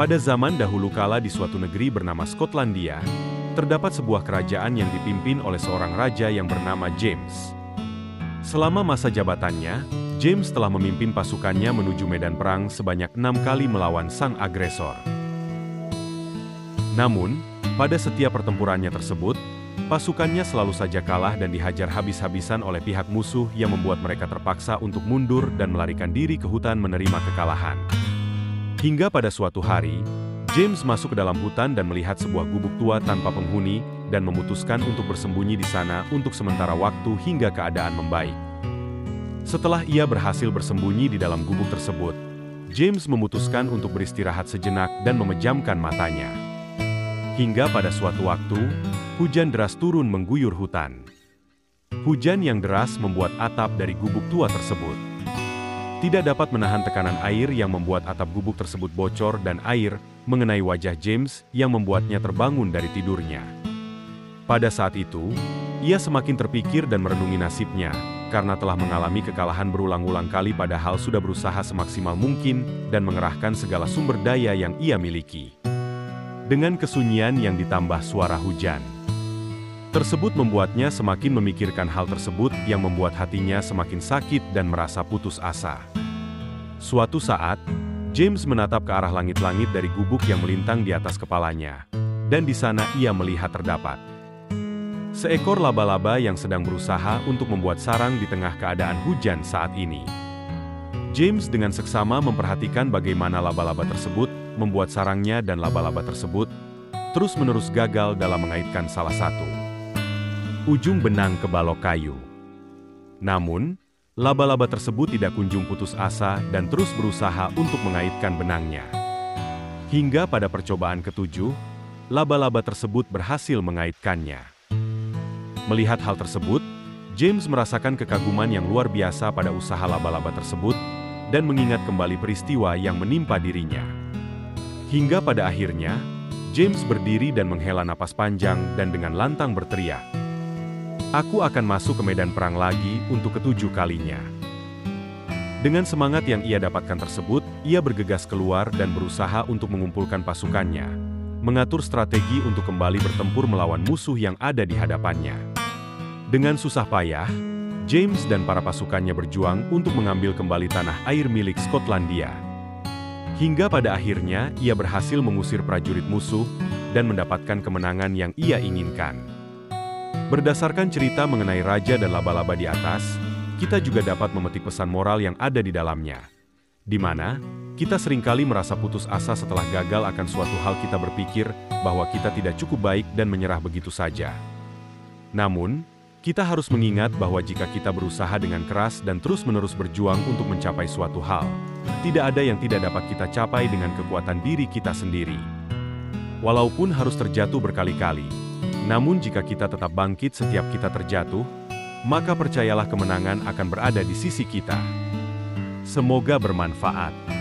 Pada zaman dahulu kala di suatu negeri bernama Skotlandia, terdapat sebuah kerajaan yang dipimpin oleh seorang raja yang bernama James. Selama masa jabatannya, James telah memimpin pasukannya menuju medan perang sebanyak 6 kali melawan sang agresor. Namun, pada setiap pertempurannya tersebut, pasukannya selalu saja kalah dan dihajar habis-habisan oleh pihak musuh yang membuat mereka terpaksa untuk mundur dan melarikan diri ke hutan menerima kekalahan. Hingga pada suatu hari, James masuk ke dalam hutan dan melihat sebuah gubuk tua tanpa penghuni dan memutuskan untuk bersembunyi di sana untuk sementara waktu hingga keadaan membaik. Setelah ia berhasil bersembunyi di dalam gubuk tersebut, James memutuskan untuk beristirahat sejenak dan memejamkan matanya. Hingga pada suatu waktu, hujan deras turun mengguyur hutan. Hujan yang deras membuat atap dari gubuk tua tersebut tidak dapat menahan tekanan air yang membuat atap gubuk tersebut bocor dan air mengenai wajah James yang membuatnya terbangun dari tidurnya. Pada saat itu, ia semakin terpikir dan merenungi nasibnya karena telah mengalami kekalahan berulang-ulang kali padahal sudah berusaha semaksimal mungkin dan mengerahkan segala sumber daya yang ia miliki. Dengan kesunyian yang ditambah suara hujan tersebut membuatnya semakin memikirkan hal tersebut yang membuat hatinya semakin sakit dan merasa putus asa. Suatu saat, James menatap ke arah langit-langit dari gubuk yang melintang di atas kepalanya, dan di sana ia melihat terdapat seekor laba-laba yang sedang berusaha untuk membuat sarang di tengah keadaan hujan saat ini. James dengan seksama memperhatikan bagaimana laba-laba tersebut membuat sarangnya dan laba-laba tersebut terus-menerus gagal dalam mengaitkan salah satu ujung benang ke balok kayu. Namun, laba-laba tersebut tidak kunjung putus asa dan terus berusaha untuk mengaitkan benangnya. Hingga pada percobaan ketujuh, laba-laba tersebut berhasil mengaitkannya. Melihat hal tersebut, James merasakan kekaguman yang luar biasa pada usaha laba-laba tersebut dan mengingat kembali peristiwa yang menimpa dirinya. Hingga pada akhirnya, James berdiri dan menghela napas panjang dan dengan lantang berteriak, "Aku akan masuk ke medan perang lagi untuk ketujuh kalinya." Dengan semangat yang ia dapatkan tersebut, ia bergegas keluar dan berusaha untuk mengumpulkan pasukannya, mengatur strategi untuk kembali bertempur melawan musuh yang ada di hadapannya. Dengan susah payah, James dan para pasukannya berjuang untuk mengambil kembali tanah air milik Skotlandia. Hingga pada akhirnya, ia berhasil mengusir prajurit musuh dan mendapatkan kemenangan yang ia inginkan. Berdasarkan cerita mengenai raja dan laba-laba di atas, kita juga dapat memetik pesan moral yang ada di dalamnya, di mana kita seringkali merasa putus asa setelah gagal akan suatu hal. Kita berpikir bahwa kita tidak cukup baik dan menyerah begitu saja. Namun, kita harus mengingat bahwa jika kita berusaha dengan keras dan terus-menerus berjuang untuk mencapai suatu hal, tidak ada yang tidak dapat kita capai dengan kekuatan diri kita sendiri. Walaupun harus terjatuh berkali-kali, namun jika kita tetap bangkit setiap kita terjatuh, maka percayalah kemenangan akan berada di sisi kita. Semoga bermanfaat.